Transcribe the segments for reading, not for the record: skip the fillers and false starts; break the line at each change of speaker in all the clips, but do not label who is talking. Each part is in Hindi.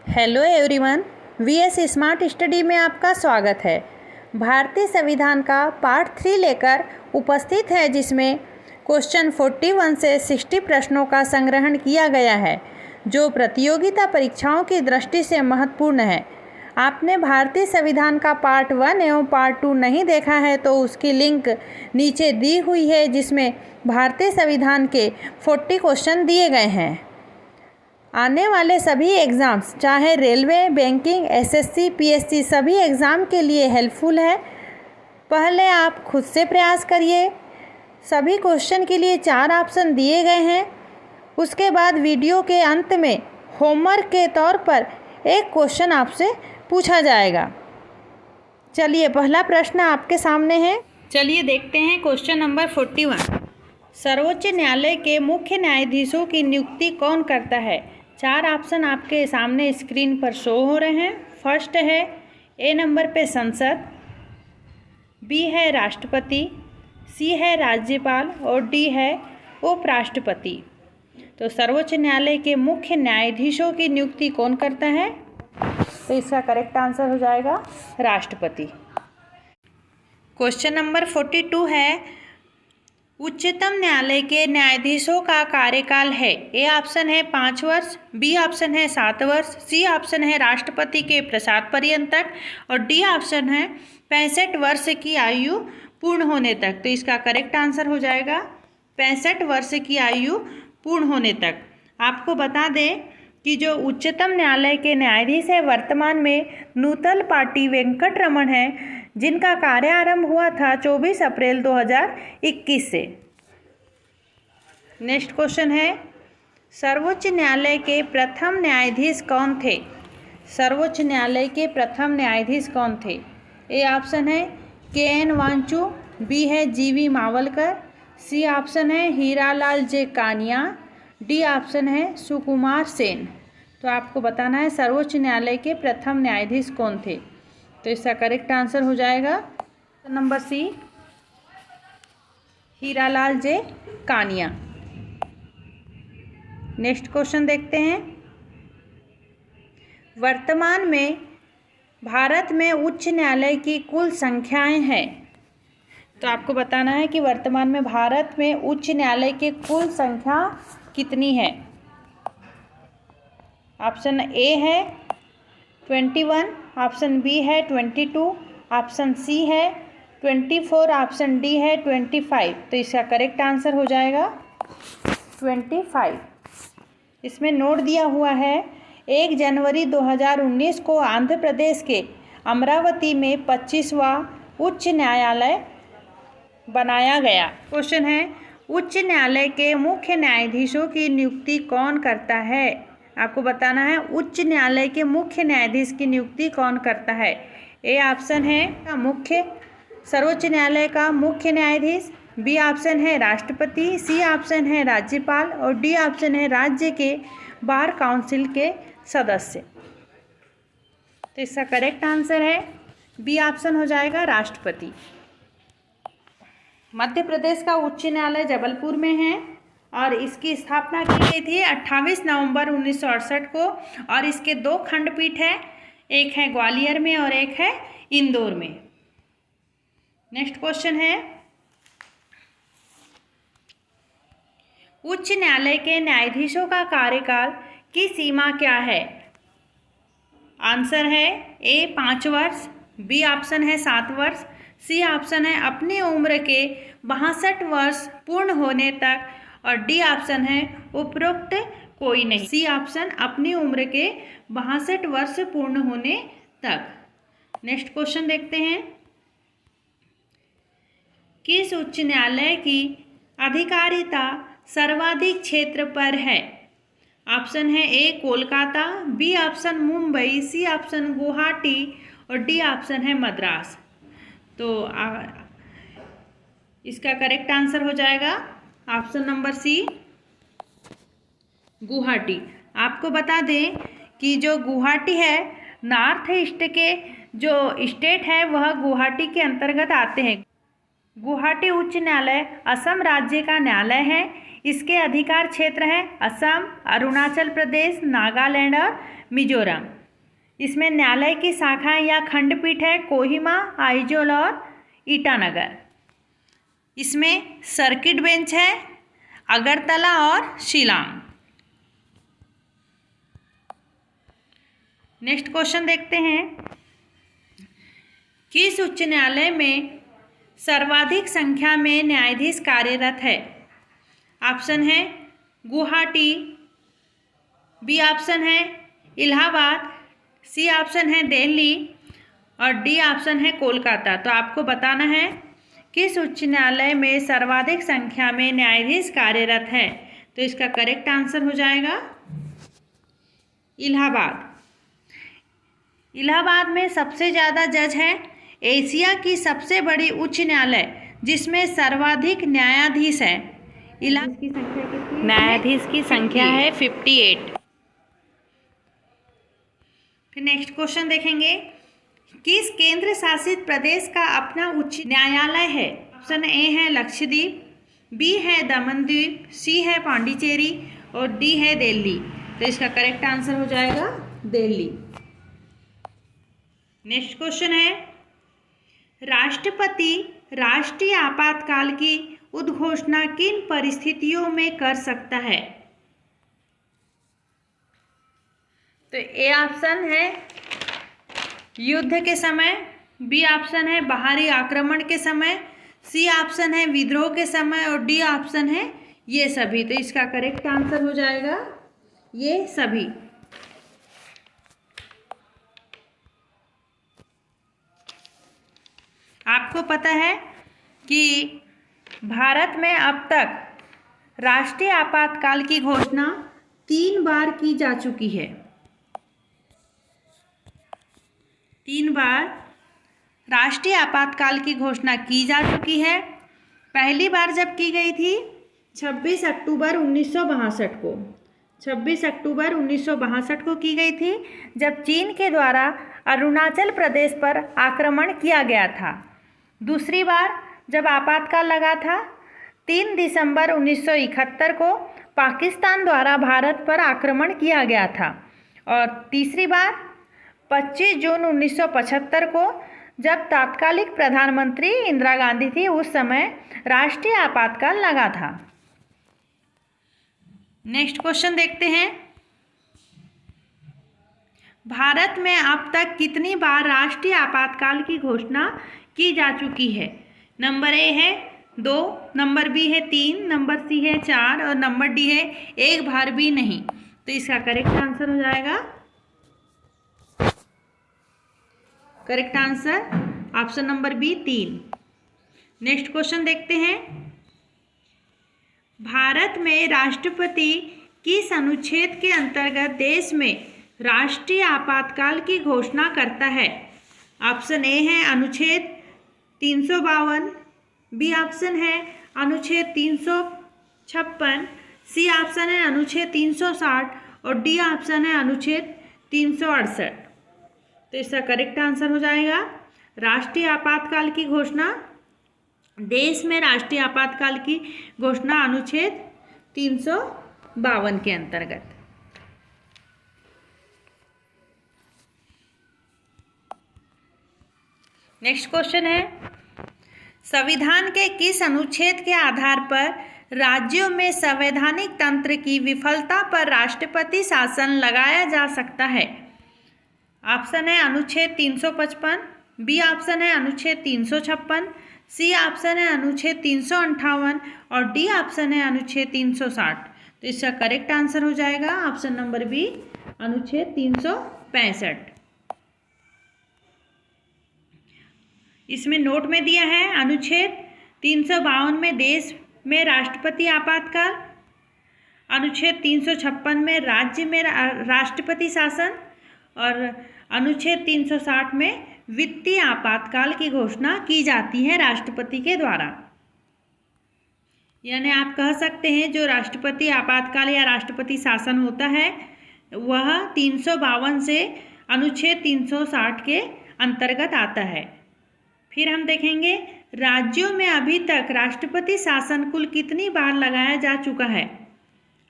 Hello everyone, VS smart study में आपका स्वागत है। भारतीय संविधान का पार्ट 3 लेकर उपस्थित है, जिसमें क्वेश्चन 41 से 60 प्रश्नों का संग्रहण किया गया है, जो प्रतियोगिता परीक्षाओं की दृष्टि से महत्वपूर्ण है। आपने भारतीय संविधान का पार्ट 1 एवं पार्ट 2 नहीं देखा है तो उसकी लिंक नीचे दी हुई है, जिसमें भारतीय संविधान के 40 क्वेश्चन दिए गए हैं। आने वाले सभी एग्ज़ाम्स, चाहे रेलवे, बैंकिंग, एसएससी, पीएससी, सभी एग्ज़ाम के लिए हेल्पफुल है। पहले आप खुद से प्रयास करिए। सभी क्वेश्चन के लिए 4 ऑप्शन दिए गए हैं। उसके बाद वीडियो के अंत में होमवर्क के तौर पर एक क्वेश्चन आपसे पूछा जाएगा। चलिए, पहला प्रश्न आपके सामने है। चलिए देखते हैं क्वेश्चन नंबर 41। सर्वोच्च न्यायालय के मुख्य न्यायाधीशों की नियुक्ति कौन करता है? 4 ऑप्शन आपके सामने स्क्रीन पर शो हो रहे हैं। फर्स्ट है ए नंबर पे संसद, बी है राष्ट्रपति, सी है राज्यपाल और डी है उपराष्ट्रपति। तो सर्वोच्च न्यायालय के मुख्य न्यायाधीशों की नियुक्ति कौन करता है? तो इसका करेक्ट आंसर हो जाएगा राष्ट्रपति। क्वेश्चन नंबर 42 है, उच्चतम न्यायालय के न्यायाधीशों का कार्यकाल है। ए ऑप्शन है 5 वर्ष, बी ऑप्शन है 7 वर्ष, सी ऑप्शन है राष्ट्रपति के प्रसाद पर्यंत और डी ऑप्शन है 65 वर्ष की आयु पूर्ण होने तक। तो इसका करेक्ट आंसर हो जाएगा 65 वर्ष की आयु पूर्ण होने तक। आपको बता दें कि जो उच्चतम न्यायालय के न्यायाधीश है वर्तमान में नूतल पाटी वेंकट रमन है, जिनका कार्यारंभ हुआ था 24 अप्रैल 2021 से। नेक्स्ट क्वेश्चन है, सर्वोच्च न्यायालय के प्रथम न्यायाधीश कौन थे? सर्वोच्च न्यायालय के प्रथम न्यायाधीश कौन थे? ए ऑप्शन है के.एन. वांचू, बी है जी.वी. मावलकर, सी ऑप्शन है हीरालाल जे कानिया, डी ऑप्शन है सुकुमार सेन। तो आपको बताना है सर्वोच्च न्यायालय के प्रथम न्यायाधीश कौन थे। तो इसका करेक्ट आंसर हो जाएगा नंबर सी, हीरालाल जे कानिया। नेक्स्ट क्वेश्चन देखते हैं। वर्तमान में भारत में उच्च न्यायालय की कुल संख्याएं हैं। तो आपको बताना है कि वर्तमान में भारत में उच्च न्यायालय की कुल संख्या कितनी है। ऑप्शन ए है 21, ऑप्शन बी है 22, ऑप्शन सी है 24, ऑप्शन डी है 25। तो इसका करेक्ट आंसर हो जाएगा 25। इसमें नोट दिया हुआ है 1 जनवरी 2019 को आंध्र प्रदेश के अमरावती में 25वां उच्च न्यायालय बनाया गया। क्वेश्चन है, उच्च न्यायालय के मुख्य न्यायाधीशों की नियुक्ति कौन करता है? आपको बताना है उच्च न्यायालय के मुख्य न्यायाधीश की नियुक्ति कौन करता है। ए ऑप्शन है मुख्य सर्वोच्च न्यायालय का मुख्य न्यायाधीश, बी ऑप्शन है राष्ट्रपति, सी ऑप्शन है राज्यपाल और डी ऑप्शन है राज्य के बार काउंसिल के सदस्य। तो इसका करेक्ट आंसर है बी ऑप्शन हो जाएगा राष्ट्रपति। मध्य प्रदेश का उच्च न्यायालय जबलपुर में है और इसकी स्थापना की गई थी 28 नवंबर 1968 को और इसके 2 खंडपीठ हैं, एक है ग्वालियर में और एक है इंदौर में। नेक्स्ट क्वेश्चन है, उच्च न्यायालय के न्यायाधीशों का कार्यकाल की सीमा क्या है? आंसर है ए 5 वर्ष, बी ऑप्शन है 7 वर्ष, सी ऑप्शन है अपनी उम्र के 62 वर्ष पूर्ण होने तक और डी ऑप्शन है उपरोक्त कोई नहीं। सी ऑप्शन अपनी उम्र के 62 वर्ष पूर्ण होने तक। नेक्स्ट क्वेश्चन देखते हैं, किस उच्च न्यायालय की अधिकारिता सर्वाधिक क्षेत्र पर है? ऑप्शन है A Kolkata, B option Mumbai, C option Guwahati और डी ऑप्शन है मद्रास। तो इसका करेक्ट आंसर हो जाएगा ऑप्शन नंबर सी, गुवाहाटी। आपको बता दें कि जो गुवाहाटी है नॉर्थ ईस्ट के जो स्टेट है वह गुवाहाटी के अंतर्गत आते हैं। गुवाहाटी उच्च न्यायालय असम राज्य का न्यायालय है। इसके अधिकार क्षेत्र हैं असम, अरुणाचल प्रदेश, नागालैंड और मिजोरम। इसमें न्यायालय की शाखाएं या खंडपीठ है कोहिमा, आइजोल और ईटानगर। इसमें सर्किट बेंच है अगरतला और शिलांग। नेक्स्ट क्वेश्चन देखते हैं, किस उच्च न्यायालय में सर्वाधिक संख्या में न्यायाधीश कार्यरत है? ऑप्शन है गुवाहाटी, बी ऑप्शन है इलाहाबाद, सी ऑप्शन है दिल्ली और डी ऑप्शन है कोलकाता। तो आपको बताना है किस उच्च न्यायालय में सर्वाधिक संख्या में न्यायाधीश कार्यरत है। तो इसका करेक्ट आंसर हो जाएगा इलाहाबाद। इलाहाबाद में सबसे ज़्यादा जज हैं। एशिया की सबसे बड़ी उच्च न्यायालय जिसमें सर्वाधिक न्यायाधीश हैं। इलाहाबाद की संख्या कितनी? न्यायाधीश की संख्या है 58। फिर नेक्स्ट क्वेश्चन देखेंगे, किस केंद्र शासित प्रदेश का अपना उच्च न्यायालय है? ऑप्शन ए है लक्षद्वीप, बी है दमनद्वीप, सी है पांडिचेरी और डी है दिल्ली। तो इसका करेक्ट आंसर हो जाएगा दिल्ली। नेक्स्ट क्वेश्चन है, राष्ट्रपति राष्ट्रीय आपातकाल की उद्घोषणा किन परिस्थितियों में कर सकता है? तो ए ऑप्शन है युद्ध के समय, बी ऑप्शन है बाहरी आक्रमण के समय, सी ऑप्शन है विद्रोह के समय और डी ऑप्शन है ये सभी। तो इसका करेक्ट आंसर हो जाएगा ये सभी। आपको पता है कि भारत में अब तक राष्ट्रीय आपातकाल की घोषणा 3 बार की जा चुकी है। 3 बार राष्ट्रीय आपातकाल की घोषणा की जा चुकी है। पहली बार जब की गई थी 26 अक्टूबर 1962 को, 26 अक्टूबर 1962 को की गई थी, जब चीन के द्वारा अरुणाचल प्रदेश पर आक्रमण किया गया था। दूसरी बार जब आपातकाल लगा था 3 दिसंबर 1971 को पाकिस्तान द्वारा भारत पर आक्रमण किया गया था। और तीसरी बार 25 जून 1975 को जब तात्कालिक प्रधानमंत्री इंदिरा गांधी थी, उस समय राष्ट्रीय आपातकाल लगा था। नेक्स्ट क्वेश्चन देखते हैं, भारत में अब तक कितनी बार राष्ट्रीय आपातकाल की घोषणा की जा चुकी है? नंबर ए है 2, नंबर बी है 3, नंबर सी है 4 और नंबर डी है 1 बार भी नहीं। तो इसका करेक्ट आंसर हो जाएगा, correct answer option number B 3। Next question देखते हैं, भारत में राष्ट्रपति किस अनुच्छेद के अंतर्गत देश में राष्ट्रीय आपातकाल की घोषणा करता है? ऑप्शन ए है अनुच्छेद 352, बी ऑप्शन है अनुच्छेद 356, सी ऑप्शन है अनुच्छेद 360 और डी ऑप्शन है अनुच्छेद 368। तो इसका करेक्ट आंसर हो जाएगा राष्ट्रीय आपातकाल की घोषणा, देश में राष्ट्रीय आपातकाल की घोषणा अनुच्छेद 352 के अंतर्गत। नेक्स्ट क्वेश्चन है, संविधान के किस अनुच्छेद के आधार पर राज्यों में संवैधानिक तंत्र की विफलता पर राष्ट्रपति शासन लगाया जा सकता है? ऑप्शन है अनुच्छेद 355, बी ऑप्शन है अनुच्छेद 356, सी ऑप्शन है अनुच्छेद 358 और डी ऑप्शन है अनुच्छेद 360। तो इसका करेक्ट आंसर हो जाएगा ऑप्शन नंबर बी अनुच्छेद 365। इसमें नोट में दिया है अनुच्छेद 352 में देश में राष्ट्रपति आपातकाल, अनुच्छेद 356 में राज्य में राष्ट्रपति शासन और अनुच्छेद 360 में वित्तीय आपातकाल की घोषणा की जाती है राष्ट्रपति के द्वारा। यानी आप कह सकते हैं जो राष्ट्रपति आपातकाल या राष्ट्रपति शासन होता है वह 352 से अनुच्छेद 360 के अंतर्गत आता है। फिर हम देखेंगे राज्यों में अभी तक राष्ट्रपति शासन कुल कितनी बार लगाया जा चुका है।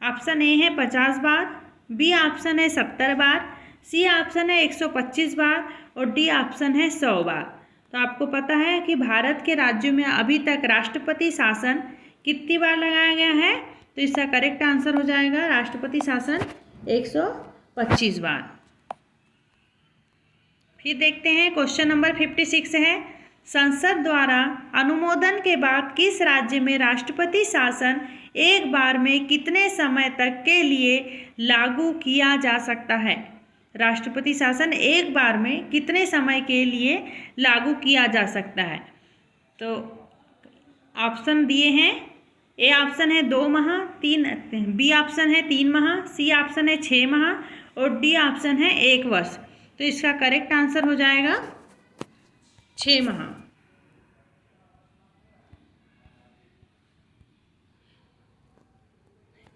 ऑप्शन ए है 50 बार, बी ऑप्शन है 70 बार, सी ऑप्शन है 125 बार और डी ऑप्शन है 100 बार। तो आपको पता है कि भारत के राज्यों में अभी तक राष्ट्रपति शासन कितनी बार लगाया गया है, तो इसका करेक्ट आंसर हो जाएगा राष्ट्रपति शासन 125 बार। फिर देखते हैं क्वेश्चन नंबर 56 है, संसद द्वारा अनुमोदन के बाद किस राज्य में राष्ट्रपति शासन एक बार में कितने समय तक के लिए लागू किया जा सकता है। राष्ट्रपति शासन एक बार में कितने समय के लिए लागू किया जा सकता है। तो ऑप्शन दिए हैं, ए ऑप्शन है 2 माह, बी ऑप्शन है 3 माह, सी ऑप्शन है 6 माह और डी ऑप्शन है 1 वर्ष। तो इसका करेक्ट आंसर हो जाएगा 6 माह।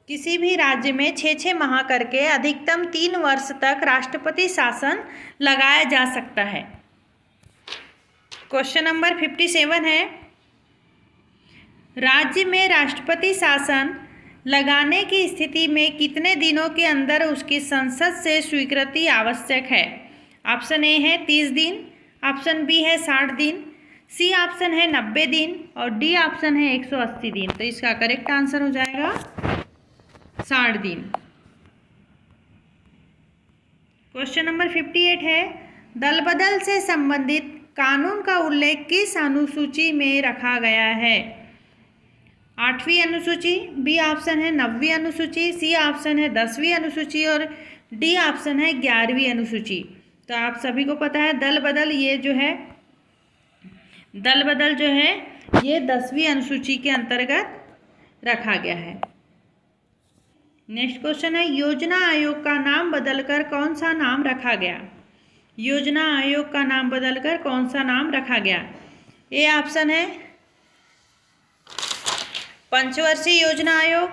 किसी भी राज्य में 6 माह करके अधिकतम 3 वर्ष तक राष्ट्रपति शासन लगाया जा सकता है। क्वेश्चन नंबर 57 है, राज्य में राष्ट्रपति शासन लगाने की स्थिति में कितने दिनों के अंदर उसकी संसद से स्वीकृति आवश्यक है। ऑप्शन ए है 30 दिन, ऑप्शन बी है 60 दिन, सी ऑप्शन है 90 दिन और डी ऑप्शन है 180 दिन। तो इसका करेक्ट आंसर हो जाएगा 60 दिन। क्वेश्चन नंबर 58 है, दल बदल से संबंधित कानून का उल्लेख किस अनुसूची में रखा गया है। 8वीं अनुसूची, बी ऑप्शन है 9वीं अनुसूची, सी ऑप्शन है 10वीं अनुसूची और डी ऑप्शन है 11वीं अनुसूची। तो आप सभी को पता है दल बदल ये जो है ये 10वीं अनुसूची के अंतर्गत रखा गया है। नेक्स्ट क्वेश्चन है, योजना आयोग का नाम बदलकर कौन सा नाम रखा गया। योजना आयोग का नाम बदलकर कौन सा नाम रखा गया। ए ऑप्शन है पंचवर्षीय योजना आयोग,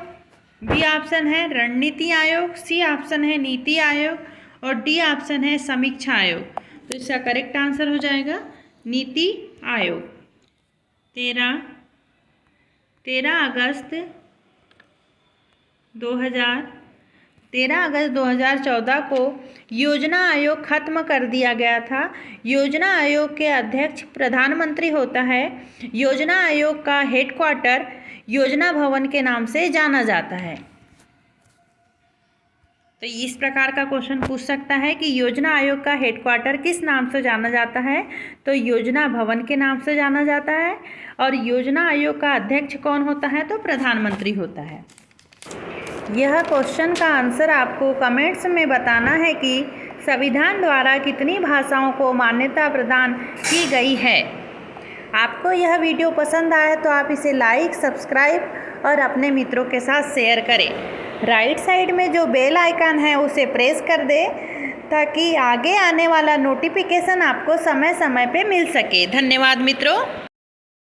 बी ऑप्शन है रणनीति आयोग, सी ऑप्शन है नीति आयोग और डी ऑप्शन है समीक्षा आयोग। तो इसका करेक्ट आंसर हो जाएगा नीति आयोग। 13 अगस्त 2014 को योजना आयोग खत्म कर दिया गया था। योजना आयोग के अध्यक्ष प्रधानमंत्री होता है। योजना आयोग का हेडक्वार्टर योजना भवन के नाम से जाना जाता है। तो इस प्रकार का क्वेश्चन पूछ सकता है कि योजना आयोग का हेडक्वार्टर किस नाम से जाना जाता है, तो योजना भवन के नाम से जाना जाता है। और योजना आयोग का अध्यक्ष कौन होता है, तो प्रधानमंत्री होता है। यह क्वेश्चन का आंसर आपको कमेंट्स में बताना है कि संविधान द्वारा कितनी भाषाओं को मान्यता प्रदान की गई है। आपको यह वीडियो पसंद आया तो आप इसे लाइक, सब्सक्राइब और अपने मित्रों के साथ शेयर करें। राइट साइड में जो बेल आइकन है उसे प्रेस कर दें ताकि आगे आने वाला नोटिफिकेशन आपको समय समय पे मिल सके। धन्यवाद मित्रों।